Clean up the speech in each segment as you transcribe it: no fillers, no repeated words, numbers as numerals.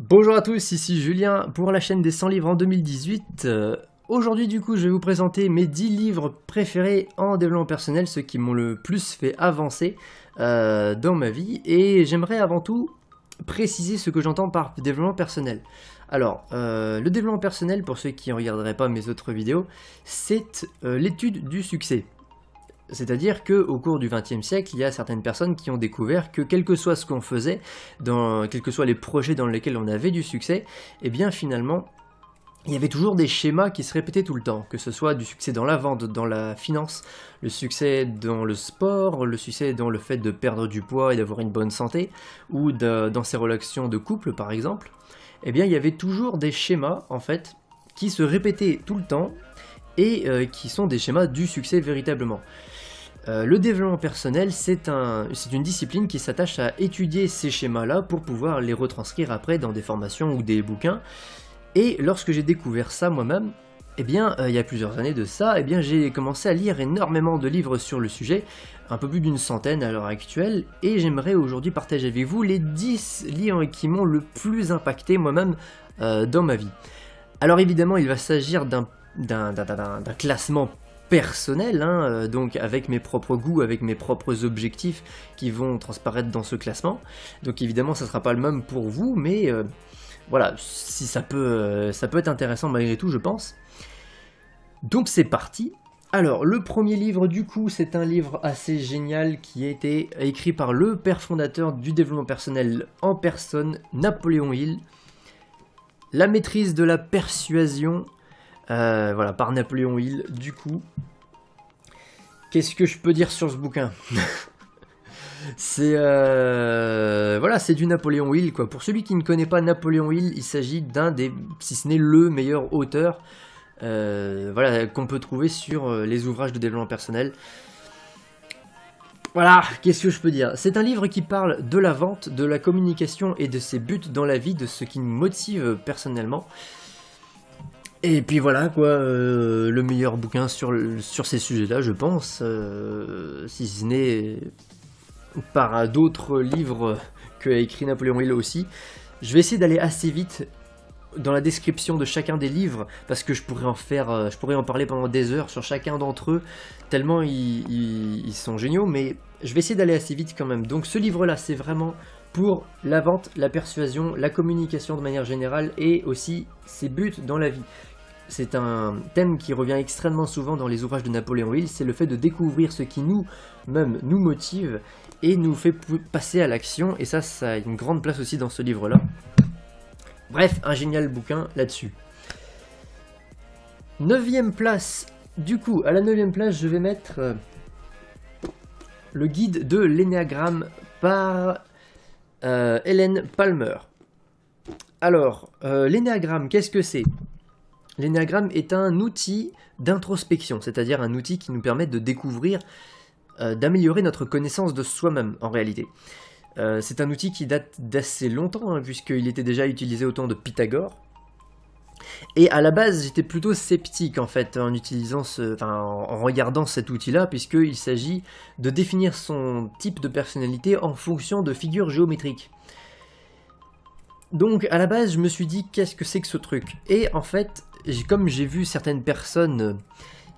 Bonjour à tous, ici Julien pour la chaîne des 100 livres en 2018. Aujourd'hui du coup je vais vous présenter mes 10 livres préférés en développement personnel, ceux qui m'ont le plus fait avancer dans ma vie. Et j'aimerais avant tout préciser ce que j'entends par développement personnel. Alors, le développement personnel, pour ceux qui ne regarderaient pas mes autres vidéos, c'est l'étude du succès. C'est-à-dire qu'au cours du XXe siècle, il y a certaines personnes qui ont découvert que quel que soit ce qu'on faisait, quels que soient les projets dans lesquels on avait du succès, et bien finalement, il y avait toujours des schémas qui se répétaient tout le temps, que ce soit du succès dans la vente, dans la finance, le succès dans le sport, le succès dans le fait de perdre du poids et d'avoir une bonne santé, ou dans ses relations de couple par exemple. Eh bien il y avait toujours des schémas en fait qui se répétaient tout le temps et qui sont des schémas du succès véritablement. Le développement personnel, c'est une discipline qui s'attache à étudier ces schémas-là pour pouvoir les retranscrire après dans des formations ou des bouquins. Et lorsque j'ai découvert ça moi-même, eh bien, il y a plusieurs années de ça, eh bien, j'ai commencé à lire énormément de livres sur le sujet, un peu plus d'une centaine à l'heure actuelle, et j'aimerais aujourd'hui partager avec vous les 10 livres qui m'ont le plus impacté moi-même dans ma vie. Alors évidemment, il va s'agir d'un classement personnel, hein, donc avec mes propres goûts, avec mes propres objectifs qui vont transparaître dans ce classement. Donc évidemment ça sera pas le même pour vous, mais voilà, si ça peut être intéressant malgré tout je pense. Donc c'est parti. Alors le premier livre du coup c'est un livre assez génial qui a été écrit par le père fondateur du développement personnel en personne, Napoléon Hill. La maîtrise de la persuasion. Voilà, par Napoléon Hill, du coup. Qu'est-ce que je peux dire sur ce bouquin? C'est voilà, c'est du Napoléon Hill, quoi. Pour celui qui ne connaît pas Napoléon Hill, il s'agit d'un des, si ce n'est le meilleur auteur voilà, qu'on peut trouver sur les ouvrages de développement personnel. Voilà, qu'est-ce que je peux dire? C'est un livre qui parle de la vente, de la communication et de ses buts dans la vie, de ce qui nous motive personnellement. Et puis voilà quoi, le meilleur bouquin sur ces sujets-là, je pense, si ce n'est par d'autres livres qu'a écrit Napoléon Hill aussi. Je vais essayer d'aller assez vite dans la description de chacun des livres, parce que je pourrais en parler pendant des heures sur chacun d'entre eux, tellement ils sont géniaux, mais je vais essayer d'aller assez vite quand même. Donc ce livre-là, c'est vraiment pour la vente, la persuasion, la communication de manière générale, et aussi ses buts dans la vie. C'est un thème qui revient extrêmement souvent dans les ouvrages de Napoléon Hill, c'est le fait de découvrir ce qui nous-mêmes nous motive et nous fait passer à l'action, et ça a une grande place aussi dans ce livre-là. Bref, un génial bouquin là-dessus. 9e place, du coup, à la 9e place, je vais mettre le guide de l'énéagramme par Hélène Palmer. Alors, l'énéagramme, qu'est-ce que c'est? L'énéagramme est un outil d'introspection, c'est-à-dire un outil qui nous permet de découvrir, d'améliorer notre connaissance de soi-même en réalité. C'est un outil qui date d'assez longtemps, hein, puisqu'il était déjà utilisé au temps de Pythagore. Et à la base, j'étais plutôt sceptique en fait en regardant cet outil-là, puisqu'il s'agit de définir son type de personnalité en fonction de figures géométriques. Donc à la base, je me suis dit qu'est-ce que c'est que ce truc? Et en fait, comme j'ai vu certaines personnes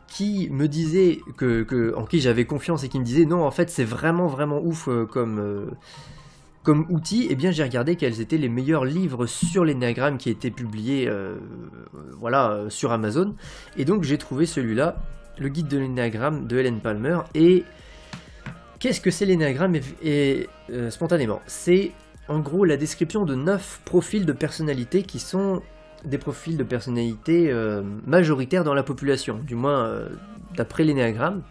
qui me disaient en qui j'avais confiance et qui me disaient non, en fait c'est vraiment ouf comme outil, et bien j'ai regardé quels étaient les meilleurs livres sur l'énéagramme qui étaient publiés voilà, sur Amazon, et donc j'ai trouvé celui-là, le guide de l'énéagramme de Hélène Palmer. Et qu'est-ce que c'est l'énéagramme? Spontanément, c'est en gros la description de 9 profils de personnalité qui sont des profils de personnalité majoritaires dans la population, du moins d'après l'énéagramme.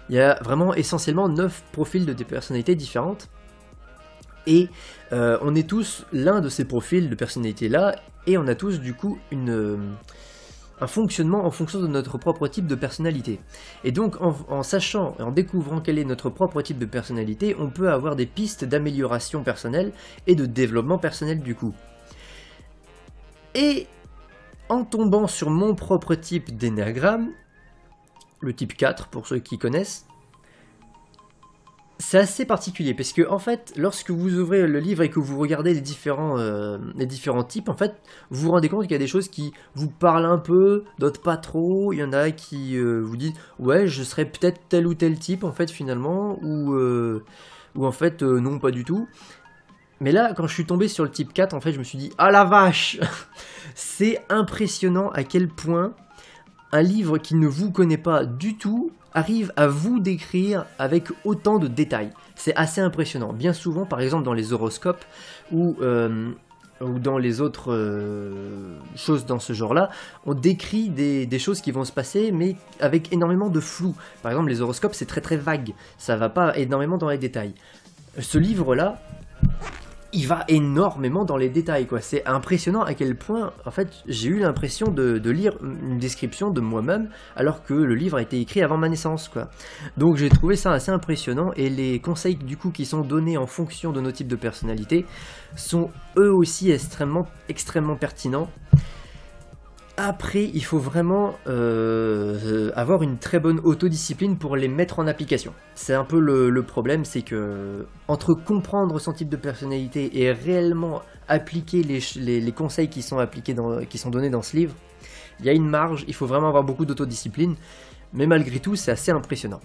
Il y a vraiment essentiellement 9 profils de personnalités différentes, et on est tous l'un de ces profils de personnalité là, et on a tous du coup un fonctionnement en fonction de notre propre type de personnalité. Et donc en sachant et en découvrant quel est notre propre type de personnalité, on peut avoir des pistes d'amélioration personnelle et de développement personnel du coup. Et en tombant sur mon propre type d'énéagramme, le type 4 pour ceux qui connaissent, C'est assez particulier parce que en fait, lorsque vous ouvrez le livre et que vous regardez les différents types, en fait, vous vous rendez compte qu'il y a des choses qui vous parlent un peu, d'autres pas trop. Il y en a qui vous disent ouais, je serais peut-être tel ou tel type en fait finalement, ou en fait non pas du tout. Mais là, quand je suis tombé sur le type 4, en fait, je me suis dit ah la vache, c'est impressionnant à quel point un livre qui ne vous connaît pas du tout arrive à vous décrire avec autant de détails. C'est assez impressionnant. Bien souvent, par exemple dans les horoscopes ou dans les autres choses dans ce genre-là, on décrit des choses qui vont se passer, mais avec énormément de flou. Par exemple, les horoscopes, c'est très très vague. Ça va pas énormément dans les détails. Ce livre-là, il va énormément dans les détails, quoi. C'est impressionnant à quel point, en fait, j'ai eu l'impression de lire une description de moi-même, alors que le livre a été écrit avant ma naissance, quoi. Donc j'ai trouvé ça assez impressionnant, et les conseils, du coup, qui sont donnés en fonction de nos types de personnalités, sont eux aussi extrêmement pertinents. Après, il faut vraiment avoir une très bonne autodiscipline pour les mettre en application. C'est un peu le problème, c'est que entre comprendre son type de personnalité et réellement appliquer les conseils qui sont donnés dans ce livre, il y a une marge, il faut vraiment avoir beaucoup d'autodiscipline, mais malgré tout, c'est assez impressionnant.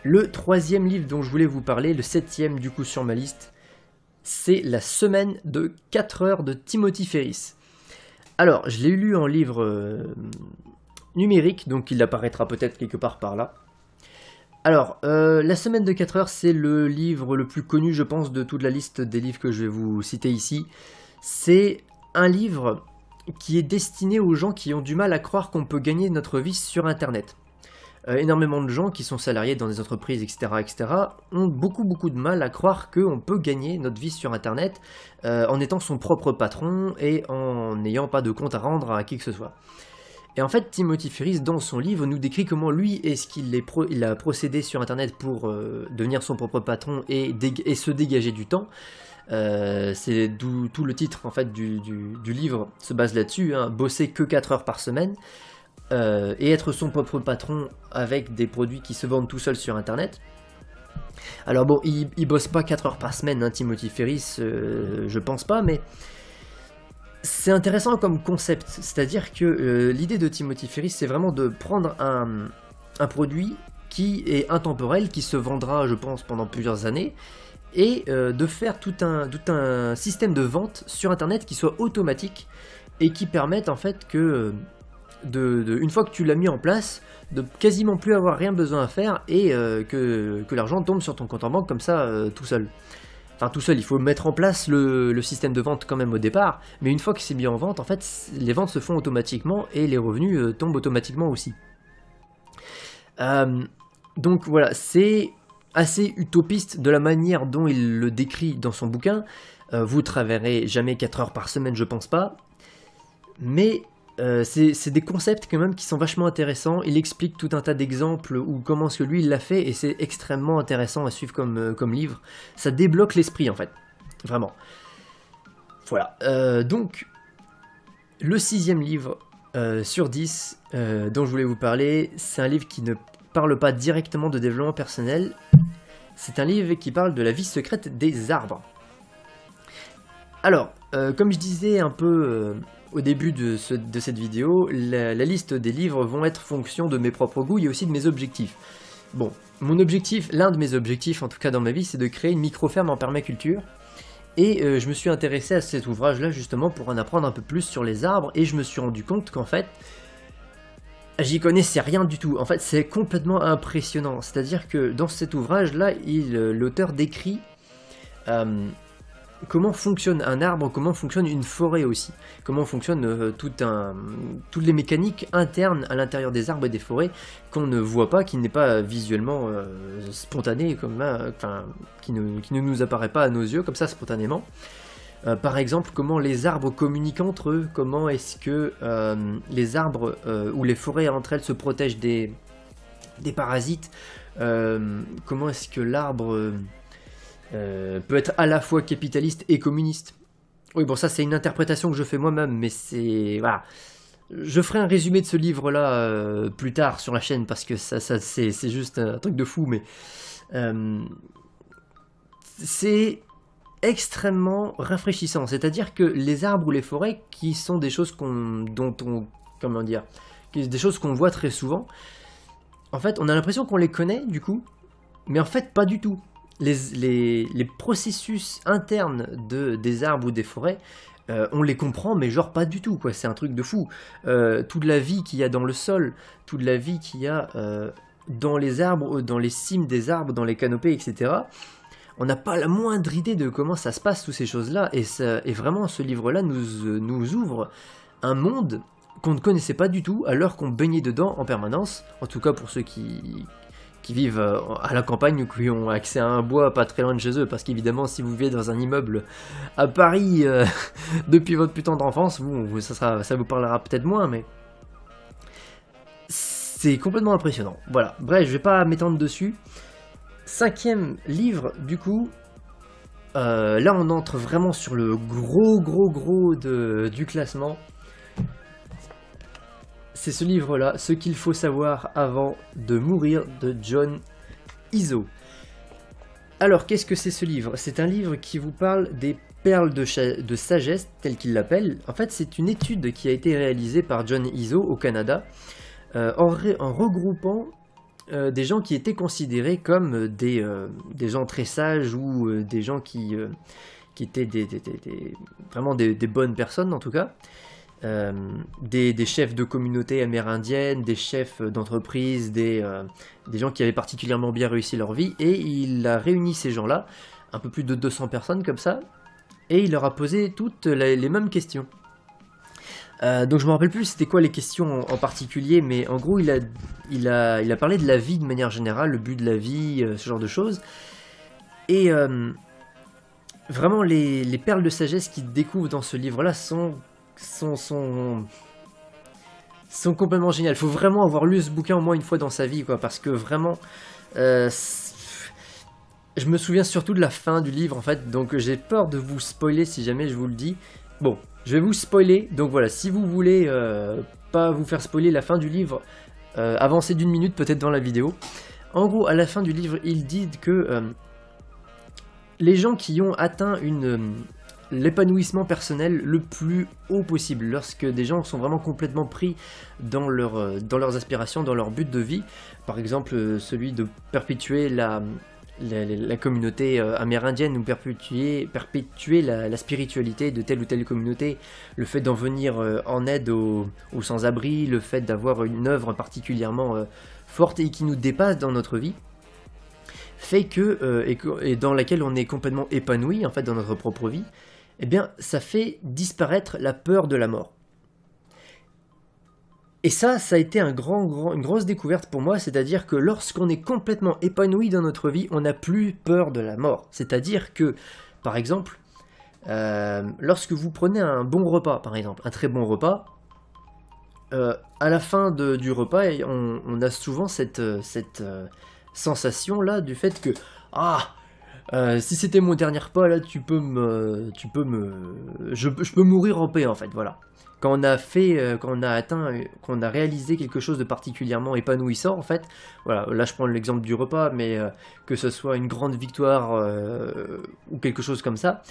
Le troisième livre dont je voulais vous parler, le septième du coup sur ma liste, c'est La semaine de 4 heures de Timothy Ferriss. Alors, je l'ai lu en livre numérique, donc il apparaîtra peut-être quelque part par là. Alors, La semaine de 4 heures, c'est le livre le plus connu, je pense, de toute la liste des livres que je vais vous citer ici. C'est un livre qui est destiné aux gens qui ont du mal à croire qu'on peut gagner notre vie sur Internet. Énormément de gens qui sont salariés dans des entreprises, etc., ont beaucoup de mal à croire qu'on peut gagner notre vie sur Internet en étant son propre patron et en n'ayant pas de compte à rendre à qui que ce soit. Et en fait, Timothy Ferriss, dans son livre, nous décrit comment lui est-ce qu'il a procédé sur Internet pour devenir son propre patron et se dégager du temps. C'est d'où tout le titre en fait du livre se base là-dessus, hein, bosser que 4 heures par semaine. Et être son propre patron avec des produits qui se vendent tout seuls sur Internet. Alors bon, il bosse pas 4 heures par semaine, hein, Timothy Ferriss, je pense pas, mais c'est intéressant comme concept. C'est-à-dire que l'idée de Timothy Ferriss, c'est vraiment de prendre un produit qui est intemporel, qui se vendra, je pense, pendant plusieurs années, et de faire tout un système de vente sur Internet qui soit automatique et qui permette en fait que... une fois que tu l'as mis en place, de quasiment plus avoir rien besoin à faire et que l'argent tombe sur ton compte en banque comme ça tout seul. Enfin tout seul, il faut mettre en place le système de vente quand même au départ, mais une fois que c'est mis en vente, en fait, les ventes se font automatiquement et les revenus tombent automatiquement aussi. Donc voilà, c'est assez utopiste de la manière dont il le décrit dans son bouquin. Vous travaillerez jamais 4 heures par semaine, je pense pas, mais... c'est des concepts quand même qui sont vachement intéressants. Il explique tout un tas d'exemples ou comment est-ce que lui il l'a fait et c'est extrêmement intéressant à suivre comme livre. Ça débloque l'esprit en fait, vraiment. Voilà, donc le 6e livre sur 10 dont je voulais vous parler, c'est un livre qui ne parle pas directement de développement personnel. C'est un livre qui parle de la vie secrète des arbres. Alors, comme je disais un peu... au début de cette vidéo, la liste des livres vont être fonction de mes propres goûts et aussi de mes objectifs. Bon, l'un de mes objectifs, en tout cas dans ma vie, c'est de créer une micro-ferme en permaculture. Et je me suis intéressé à cet ouvrage-là justement pour en apprendre un peu plus sur les arbres, et je me suis rendu compte qu'en fait, j'y connaissais rien du tout. En fait, c'est complètement impressionnant. C'est-à-dire que dans cet ouvrage-là, l'auteur décrit... comment fonctionne un arbre, comment fonctionne une forêt aussi, comment fonctionnent toutes les mécaniques internes à l'intérieur des arbres et des forêts qu'on ne voit pas, qui n'est pas visuellement spontané, qui ne nous apparaît pas à nos yeux comme ça spontanément. Par exemple, comment les arbres communiquent entre eux, comment est-ce que les arbres ou les forêts entre elles se protègent des parasites, comment est-ce que l'arbre... peut être à la fois capitaliste et communiste. Oui, bon, ça c'est une interprétation que je fais moi-même, mais c'est... Voilà. Je ferai un résumé de ce livre-là plus tard sur la chaîne, parce que ça c'est juste un truc de fou, mais C'est extrêmement rafraîchissant, c'est-à-dire que les arbres ou les forêts, qui sont des choses des choses qu'on voit très souvent, en fait, on a l'impression qu'on les connaît, du coup, mais en fait, pas du tout. Les processus internes des arbres ou des forêts, on les comprend, mais genre pas du tout, quoi. C'est un truc de fou. Toute la vie qu'il y a dans le sol, toute la vie qu'il y a dans les arbres, dans les cimes des arbres, dans les canopées, etc. On n'a pas la moindre idée de comment ça se passe, toutes ces choses-là. Et vraiment, ce livre-là nous ouvre un monde qu'on ne connaissait pas du tout, alors qu'on baignait dedans en permanence. En tout cas, pour ceux qui vivent à la campagne ou qui ont accès à un bois pas très loin de chez eux, parce qu'évidemment si vous vivez dans un immeuble à Paris depuis votre putain d'enfance, ça vous parlera peut-être moins, mais c'est complètement impressionnant. Voilà, bref, je vais pas m'étendre dessus. 5e livre, du coup, là on entre vraiment sur le gros du classement. C'est ce livre-là, Ce qu'il faut savoir avant de mourir, de John Izzo. Alors, qu'est-ce que c'est ce livre? C'est un livre qui vous parle des perles de sagesse, tel qu'il l'appelle. En fait, c'est une étude qui a été réalisée par John Izzo au Canada, en regroupant des gens qui étaient considérés comme des gens très sages, ou des gens qui étaient vraiment des bonnes personnes en tout cas. Des chefs de communautés amérindiennes, des chefs d'entreprise, des gens qui avaient particulièrement bien réussi leur vie, et il a réuni ces gens-là, un peu plus de 200 personnes comme ça, et il leur a posé toutes les mêmes questions. Donc je me rappelle plus c'était quoi les questions en particulier, mais en gros il a parlé de la vie de manière générale, le but de la vie, ce genre de choses, et vraiment les perles de sagesse qu'il découvre dans ce livre-là sont complètement géniales. Faut vraiment avoir lu ce bouquin au moins une fois dans sa vie, quoi, parce que vraiment je me souviens surtout de la fin du livre, en fait, donc j'ai peur de vous spoiler si jamais je vous le dis. Bon, je vais vous spoiler, donc voilà, si vous voulez pas vous faire spoiler la fin du livre, avancez d'1 minute peut-être dans la vidéo. En gros, à la fin du livre, il dit que les gens qui ont atteint l'épanouissement personnel le plus haut possible, lorsque des gens sont vraiment complètement pris dans leurs aspirations, dans leur but de vie, par exemple celui de perpétuer la communauté amérindienne, ou perpétuer la spiritualité de telle ou telle communauté, le fait d'en venir en aide aux sans-abri, le fait d'avoir une œuvre particulièrement forte et qui nous dépasse dans notre vie, fait que, et dans laquelle on est complètement épanoui en fait dans notre propre vie, eh bien ça fait disparaître la peur de la mort. Et ça a été une grosse découverte pour moi, c'est-à-dire que lorsqu'on est complètement épanoui dans notre vie, on n'a plus peur de la mort. C'est-à-dire que, par exemple, lorsque vous prenez un bon repas, par exemple, un très bon repas, à la fin du repas, on a souvent cette sensation-là du fait que si c'était mon dernier repas, là, je peux mourir en paix, en fait, voilà. Quand on a réalisé quelque chose de particulièrement épanouissant, en fait, voilà, là je prends l'exemple du repas, mais que ce soit une grande victoire ou quelque chose comme ça,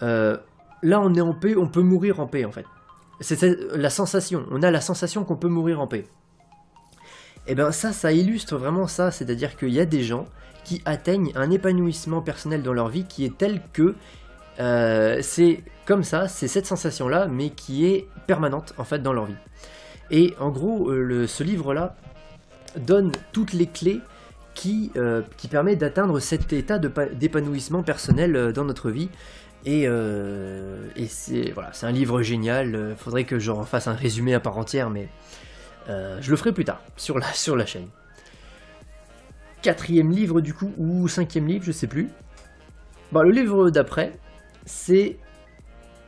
là on est en paix, on peut mourir en paix, en fait. C'est la sensation, on a la sensation qu'on peut mourir en paix. Et bien ça illustre vraiment ça, c'est-à-dire qu'il y a des gens qui atteignent un épanouissement personnel dans leur vie qui est tel que c'est comme ça, c'est cette sensation-là, mais qui est permanente en fait dans leur vie. Et en gros, ce livre-là donne toutes les clés qui permettent d'atteindre cet état d'épanouissement personnel dans notre vie. Et c'est un livre génial. Faudrait que j'en fasse un résumé à part entière, mais je le ferai plus tard sur la chaîne. 4e livre du coup, ou 5e livre, je sais plus. Bon, le livre d'après, c'est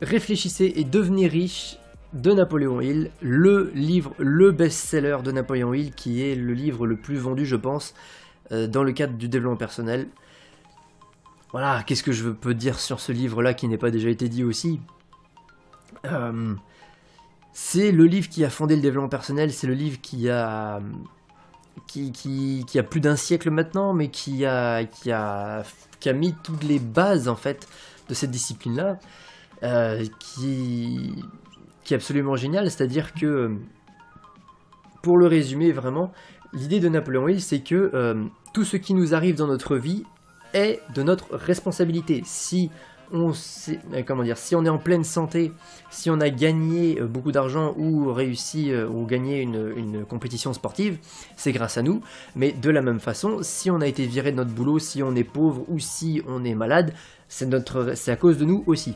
Réfléchissez et devenez riche de Napoléon Hill, le best-seller de Napoléon Hill, qui est le livre le plus vendu, je pense, dans le cadre du développement personnel. Voilà, qu'est-ce que je peux dire sur ce livre-là qui n'est pas déjà été dit aussi. C'est le livre qui a fondé le développement personnel, c'est le livre qui a qui a plus d'un siècle maintenant, mais qui a mis toutes les bases en fait de cette discipline-là, qui est absolument génial. C'est-à-dire que, pour le résumer vraiment, l'idée de Napoléon Hill, c'est que tout ce qui nous arrive dans notre vie est de notre responsabilité. Si on est en pleine santé, si on a gagné beaucoup d'argent ou réussi ou gagné une compétition sportive, c'est grâce à nous. Mais de la même façon, si on a été viré de notre boulot, si on est pauvre ou si on est malade, c'est à cause de nous aussi.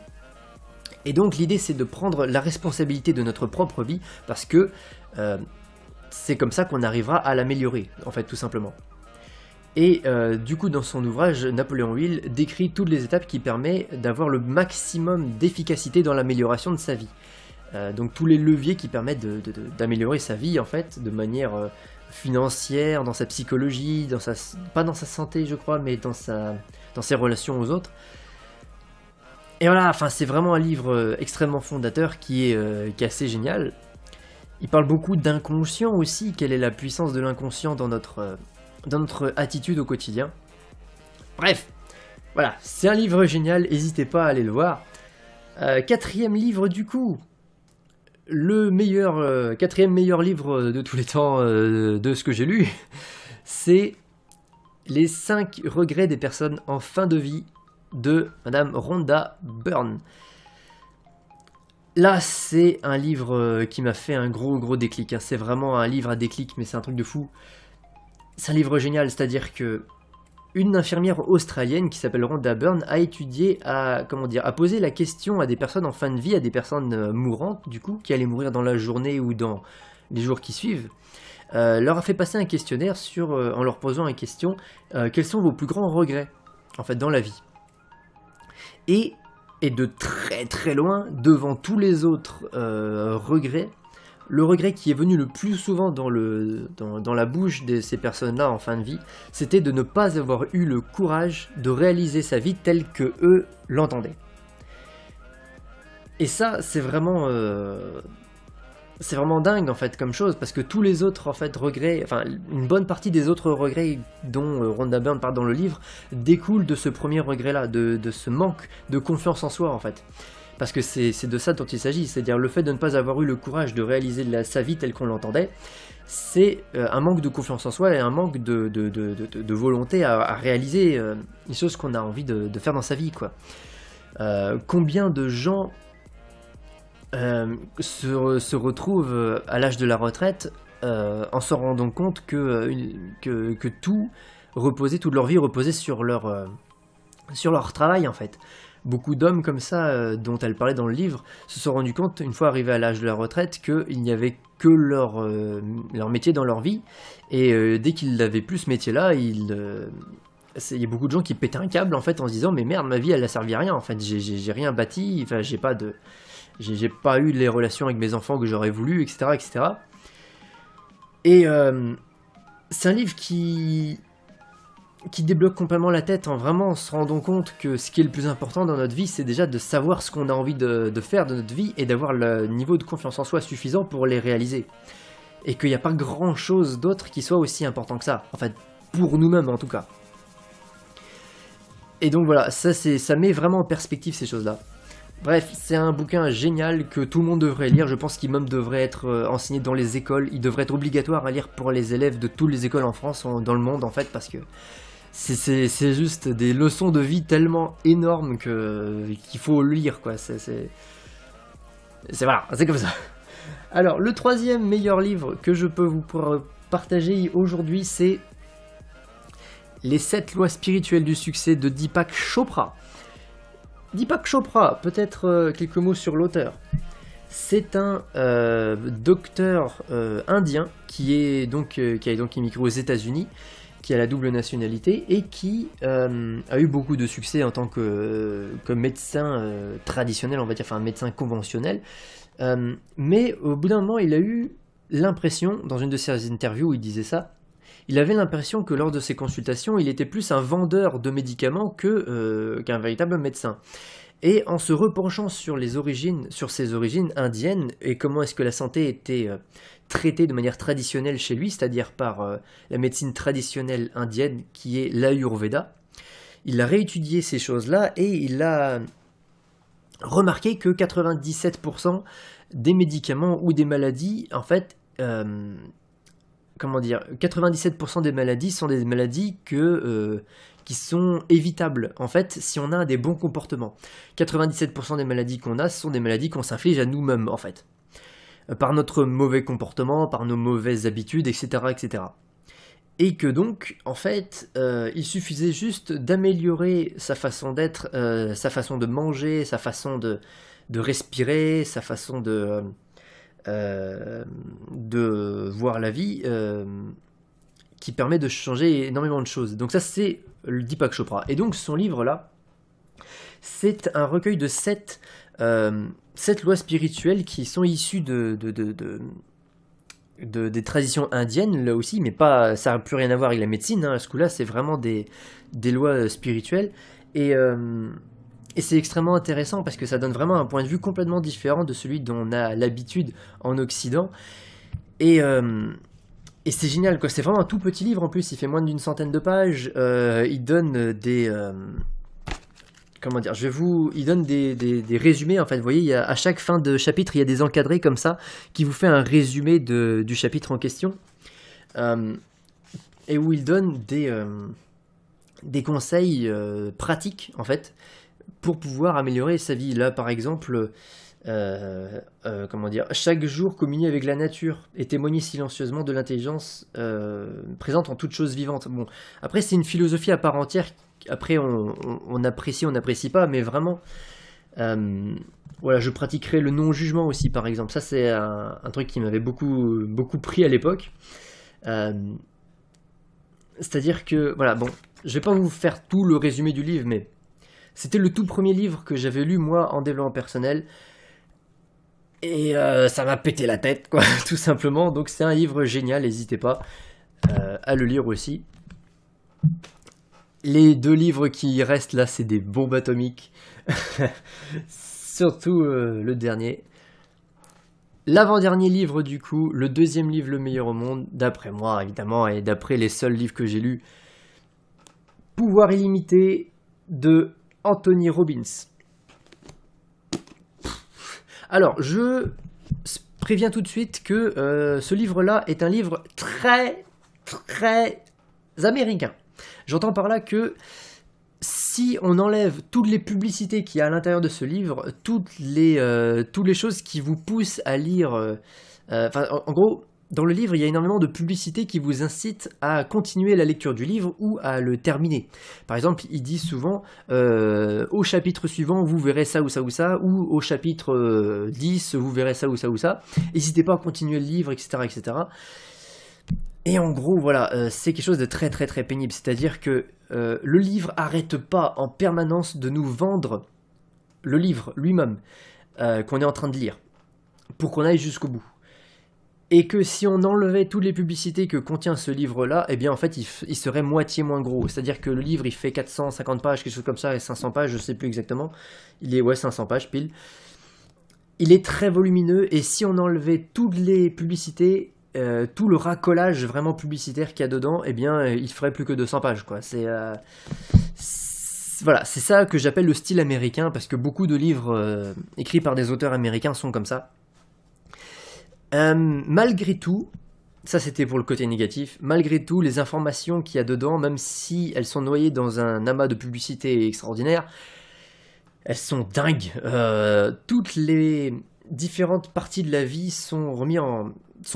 Et donc l'idée, c'est de prendre la responsabilité de notre propre vie, parce que c'est comme ça qu'on arrivera à l'améliorer, en fait, tout simplement. Et du coup, dans son ouvrage, Napoléon Hill décrit toutes les étapes qui permettent d'avoir le maximum d'efficacité dans l'amélioration de sa vie. Donc tous les leviers qui permettent d'améliorer sa vie, en fait, de manière financière, dans sa psychologie, pas dans sa santé, je crois, mais dans ses relations aux autres. Et voilà, enfin, c'est vraiment un livre extrêmement fondateur qui est assez génial. Il parle beaucoup d'inconscient aussi, quelle est la puissance de l'inconscient dans notre attitude au quotidien. Bref, voilà, c'est un livre génial, n'hésitez pas à aller le voir. Quatrième livre du coup, quatrième meilleur livre de tous les temps de ce que j'ai lu, c'est Les 5 regrets des personnes en fin de vie de Madame Rhonda Byrne. Là, c'est un livre qui m'a fait un gros déclic. C'est vraiment un livre à déclic, mais c'est un truc de fou. C'est un livre génial, c'est-à-dire que une infirmière australienne qui s'appelle Rhonda Byrne a étudié, a posé la question à des personnes en fin de vie, à des personnes mourantes, du coup, qui allaient mourir dans la journée ou dans les jours qui suivent. Leur a fait passer un questionnaire en leur posant une question, quels sont vos plus grands regrets, en fait, dans la vie. Et de très loin, devant tous les autres regrets, le regret qui est venu le plus souvent dans la bouche de ces personnes-là en fin de vie, c'était de ne pas avoir eu le courage de réaliser sa vie telle que eux l'entendaient. Et ça, c'est vraiment dingue en fait comme chose, parce que tous les autres en fait regrets, enfin une bonne partie des autres regrets dont Rhonda Byrne parle dans le livre, découlent de ce premier regret-là, de ce manque de confiance en soi en fait. Parce que c'est de ça dont il s'agit, c'est-à-dire le fait de ne pas avoir eu le courage de réaliser sa vie telle qu'on l'entendait, c'est un manque de confiance en soi et un manque de volonté à réaliser les choses qu'on a envie de faire dans sa vie, quoi. Combien de gens se retrouvent à l'âge de la retraite en se rendant compte que tout toute leur vie reposait sur leur travail en fait. Beaucoup d'hommes comme ça, dont elle parlait dans le livre, se sont rendus compte, une fois arrivés à l'âge de la retraite, qu'il n'y avait que leur métier dans leur vie, et dès qu'ils n'avaient plus ce métier-là, il y a beaucoup de gens qui pétaient un câble en fait en se disant mais merde, ma vie elle a servi à rien en fait, j'ai rien bâti, enfin j'ai pas eu les relations avec mes enfants que j'aurais voulu, etc. Et c'est un livre qui débloque complètement la tête en vraiment se rendant compte que ce qui est le plus important dans notre vie, c'est déjà de savoir ce qu'on a envie de faire de notre vie et d'avoir le niveau de confiance en soi suffisant pour les réaliser. Et qu'il n'y a pas grand chose d'autre qui soit aussi important que ça. En fait, pour nous-mêmes en tout cas. Et donc voilà, ça met vraiment en perspective ces choses-là. Bref, c'est un bouquin génial que tout le monde devrait lire. Je pense qu'il même devrait être enseigné dans les écoles. Il devrait être obligatoire à lire pour les élèves de toutes les écoles en France, dans le monde en fait, parce que c'est juste des leçons de vie tellement énormes qu'il faut lire, quoi. Voilà, c'est comme ça. Alors, le troisième meilleur livre que je peux vous partager aujourd'hui, c'est Les 7 lois spirituelles du succès de Deepak Chopra. Deepak Chopra, peut-être quelques mots sur l'auteur. C'est un docteur indien qui a donc immigré aux États-Unis, qui a la double nationalité et qui a eu beaucoup de succès en tant que médecin traditionnel, on va dire, enfin médecin conventionnel. Mais au bout d'un moment, il a eu l'impression, dans une de ses interviews où il disait ça, il avait l'impression que lors de ses consultations, il était plus un vendeur de médicaments qu'un véritable médecin. Et en se repenchant sur ses origines indiennes, et comment est-ce que la santé était traitée de manière traditionnelle chez lui, c'est-à-dire par la médecine traditionnelle indienne, qui est l'Ayurveda, il a réétudié ces choses-là, et il a remarqué que 97% des médicaments ou des maladies, en fait, 97% des maladies sont des maladies qui sont évitables, en fait, si on a des bons comportements. 97% des maladies qu'on a, ce sont des maladies qu'on s'inflige à nous-mêmes, en fait. Par notre mauvais comportement, par nos mauvaises habitudes, etc., etc. Et que donc, en fait, il suffisait juste d'améliorer sa façon d'être, sa façon de manger, sa façon de respirer, sa façon de voir la vie, qui permet de changer énormément de choses. Donc ça, c'est le Deepak Chopra. Et donc son livre là, c'est un recueil de 7 lois spirituelles qui sont issues des traditions indiennes, là aussi, mais pas, ça n'a plus rien à voir avec la médecine, hein. Ce coup-là, c'est vraiment des lois spirituelles. Et c'est extrêmement intéressant parce que ça donne vraiment un point de vue complètement différent de celui dont on a l'habitude en Occident. Et c'est génial, quoi. C'est vraiment un tout petit livre en plus, il fait moins d'une centaine de pages. Il donne des... comment dire, il donne des résumés, en fait. Vous voyez, à chaque fin de chapitre, il y a des encadrés comme ça qui vous fait un résumé du chapitre en question. Et où il donne des conseils pratiques, en fait, pour pouvoir améliorer sa vie. Là, par exemple, chaque jour communier avec la nature et témoigner silencieusement de l'intelligence présente en toute chose vivante. Bon, après, c'est une philosophie à part entière. Après, on apprécie, on n'apprécie pas, mais vraiment, voilà, je pratiquerai le non-jugement aussi, par exemple. Ça, c'est un truc qui m'avait beaucoup, beaucoup pris à l'époque. C'est-à-dire que, voilà, bon, je vais pas vous faire tout le résumé du livre, mais c'était le tout premier livre que j'avais lu, moi, en développement personnel. Et ça m'a pété la tête, quoi, tout simplement. Donc c'est un livre génial, n'hésitez pas à le lire aussi. Les 2 livres qui restent là, c'est des bombes atomiques. Surtout le dernier. L'avant-dernier livre, du coup, le 2e livre le meilleur au monde, d'après moi, évidemment, et d'après les seuls livres que j'ai lus. Pouvoir illimité de Anthony Robbins. Alors, je préviens tout de suite que ce livre-là est un livre très, très américain. J'entends par là que si on enlève toutes les publicités qu'il y a à l'intérieur de ce livre, toutes les choses qui vous poussent à lire... en gros, dans le livre, il y a énormément de publicités qui vous incitent à continuer la lecture du livre ou à le terminer. Par exemple, il dit souvent au chapitre suivant, vous verrez ça ou ça ou ça, ou au chapitre 10, vous verrez ça ou ça ou ça. N'hésitez pas à continuer le livre, etc. etc. Et en gros, voilà, c'est quelque chose de très très très pénible. C'est-à-dire que le livre arrête pas en permanence de nous vendre le livre lui-même qu'on est en train de lire pour qu'on aille jusqu'au bout. Et que si on enlevait toutes les publicités que contient ce livre-là, eh bien en fait il serait moitié moins gros. C'est-à-dire que le livre il fait 450 pages, quelque chose comme ça, et 500 pages, je sais plus exactement. Il est 500 pages pile. Il est très volumineux, et si on enlevait toutes les publicités, tout le racolage vraiment publicitaire qu'il y a dedans, eh bien il ferait plus que 200 pages, quoi. Voilà, c'est ça que j'appelle le style américain, parce que beaucoup de livres écrits par des auteurs américains sont comme ça. Malgré tout, ça c'était pour le côté négatif, malgré tout, les informations qu'il y a dedans, même si elles sont noyées dans un amas de publicité extraordinaire, elles sont dingues. Toutes les différentes parties de la vie sont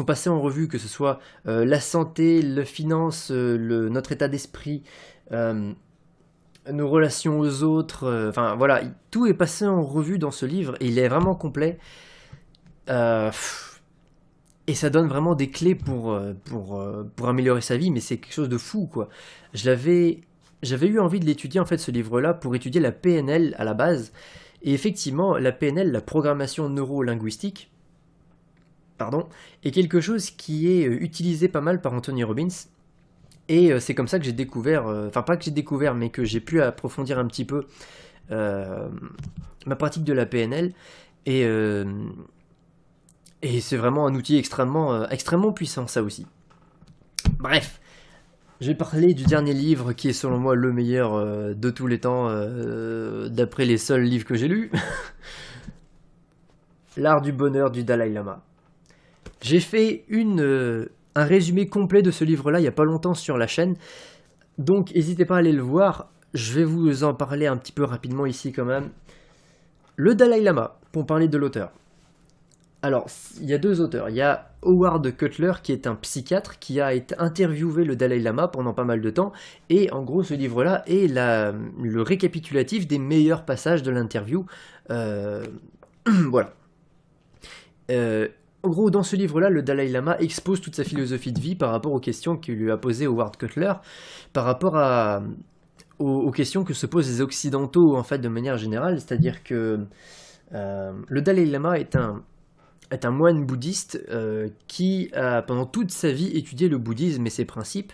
passées en revue, que ce soit la santé, la finance, notre état d'esprit, nos relations aux autres, enfin voilà, tout est passé en revue dans ce livre, et il est vraiment complet. Et ça donne vraiment des clés pour améliorer sa vie, mais c'est quelque chose de fou, quoi. J'avais eu envie de l'étudier, en fait, ce livre-là, pour étudier la PNL à la base. Et effectivement, la PNL, la programmation neuro-linguistique, est quelque chose qui est utilisé pas mal par Anthony Robbins. Et c'est comme ça que j'ai découvert, pas que j'ai découvert, mais que j'ai pu approfondir un petit peu ma pratique de la PNL, et, et c'est vraiment un outil extrêmement puissant, ça aussi. Bref, je vais parler du dernier livre qui est selon moi le meilleur de tous les temps, d'après les seuls livres que j'ai lus. L'art du bonheur du Dalai Lama. J'ai fait un résumé complet de ce livre-là il n'y a pas longtemps sur la chaîne, donc n'hésitez pas à aller le voir. Je vais vous en parler un petit peu rapidement ici quand même. Le Dalai Lama, pour parler de l'auteur. Alors, il y a deux auteurs. Il y a Howard Cutler, qui est un psychiatre, qui a été interviewé le Dalai Lama pendant pas mal de temps. Et en gros, ce livre-là est le récapitulatif des meilleurs passages de l'interview. Voilà. En gros, dans ce livre-là, le Dalai Lama expose toute sa philosophie de vie par rapport aux questions que lui a posées Howard Cutler, par rapport aux questions que se posent les Occidentaux, en fait, de manière générale. C'est-à-dire que le Dalai Lama est un moine bouddhiste qui a pendant toute sa vie étudié le bouddhisme et ses principes.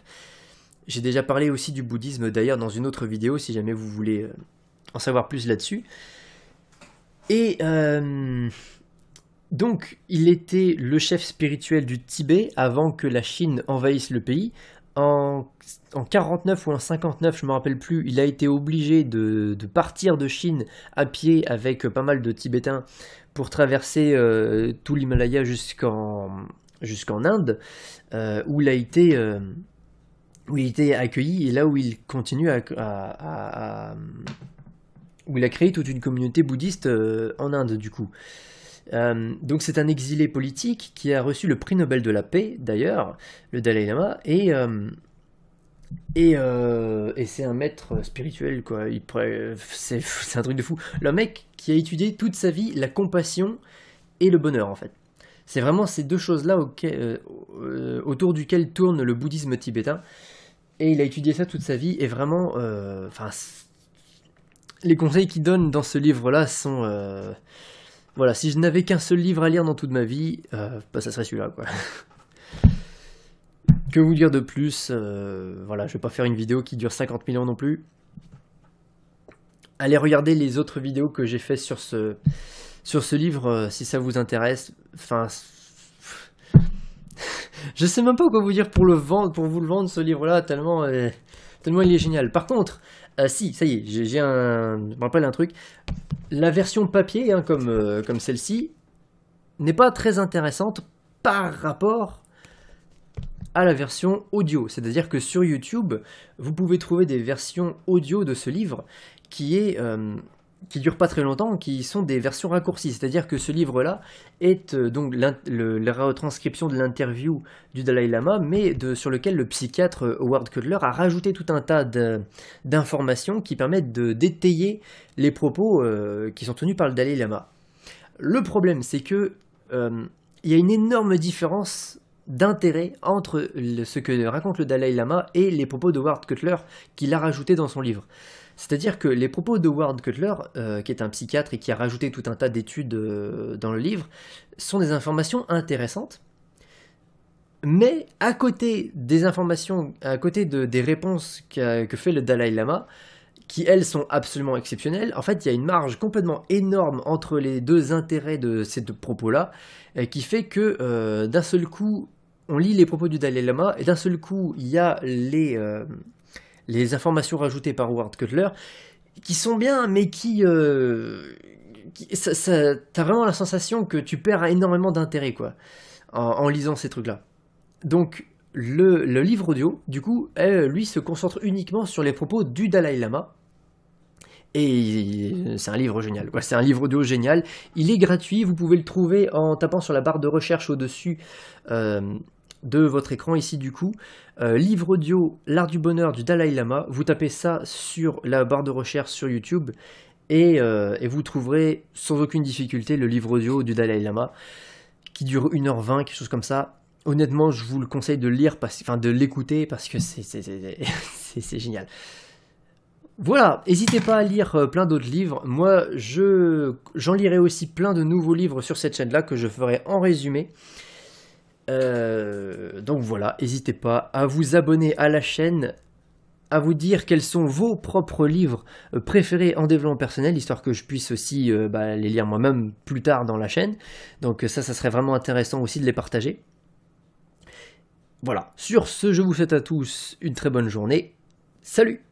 J'ai déjà parlé aussi du bouddhisme d'ailleurs dans une autre vidéo si jamais vous voulez en savoir plus là-dessus. Et donc il était le chef spirituel du Tibet avant que la Chine envahisse le pays. En 49 ou en 59, je ne me rappelle plus, il a été obligé de partir de Chine à pied avec pas mal de Tibétains pour traverser tout l'Himalaya jusqu'en Inde, où il a été accueilli et là où il continue où il a créé toute une communauté bouddhiste en Inde du coup. Donc c'est un exilé politique qui a reçu le prix Nobel de la paix d'ailleurs, le Dalai Lama, et c'est un maître spirituel quoi. C'est un truc de fou. Le mec qui a étudié toute sa vie la compassion et le bonheur en fait. C'est vraiment ces deux choses-là autour duquel tourne le bouddhisme tibétain. Et il a étudié ça toute sa vie et vraiment, les conseils qu'il donne dans ce livre-là sont... voilà, si je n'avais qu'un seul livre à lire dans toute ma vie, ça serait celui-là, quoi. Que vous dire de plus voilà, je vais pas faire une vidéo qui dure 50 millions non plus. Allez regarder les autres vidéos que j'ai fait sur ce livre, si ça vous intéresse. Enfin... je sais même pas quoi vous dire pour vous le vendre, ce livre-là, tellement il est génial. Par contre, si, ça y est, je me rappelle un truc. La version papier, hein, comme celle-ci, n'est pas très intéressante par rapport à la version audio. C'est-à-dire que sur YouTube, vous pouvez trouver des versions audio de ce livre qui durent pas très longtemps, qui sont des versions raccourcies. C'est-à-dire que ce livre-là est donc la retranscription de l'interview du Dalai Lama, mais sur lequel le psychiatre Howard Cutler a rajouté tout un tas d'informations qui permettent d'étayer les propos qui sont tenus par le Dalai Lama. Le problème, c'est que il y a une énorme différence d'intérêt entre ce que raconte le Dalai Lama et les propos de Howard Cutler qu'il a rajouté dans son livre. C'est-à-dire que les propos de Howard Cutler, qui est un psychiatre et qui a rajouté tout un tas d'études dans le livre, sont des informations intéressantes, mais à côté des informations, à côté des réponses que fait le Dalai Lama, qui elles sont absolument exceptionnelles, en fait il y a une marge complètement énorme entre les deux intérêts de ces deux propos-là, qui fait que d'un seul coup, on lit les propos du Dalai Lama, et d'un seul coup, il y a les informations rajoutées par Howard Cutler, qui sont bien, mais t'as vraiment la sensation que tu perds énormément d'intérêt, quoi, en lisant ces trucs-là. Donc, le livre audio, du coup, lui, se concentre uniquement sur les propos du Dalai Lama, et c'est un livre génial, quoi. C'est un livre audio génial. Il est gratuit, vous pouvez le trouver en tapant sur la barre de recherche au-dessus de votre écran ici du coup, livre audio, l'art du bonheur du Dalai Lama, vous tapez ça sur la barre de recherche sur YouTube et vous trouverez sans aucune difficulté le livre audio du Dalai Lama qui dure 1h20, quelque chose comme ça. Honnêtement, je vous le conseille de lire, de l'écouter parce que c'est génial. Voilà, n'hésitez pas à lire plein d'autres livres. Moi, j'en lirai aussi plein de nouveaux livres sur cette chaîne-là que je ferai en résumé. Donc voilà, n'hésitez pas à vous abonner à la chaîne, à vous dire quels sont vos propres livres préférés en développement personnel, histoire que je puisse aussi les lire moi-même plus tard dans la chaîne. Donc ça serait vraiment intéressant aussi de les partager. Voilà, sur ce, je vous souhaite à tous une très bonne journée. Salut!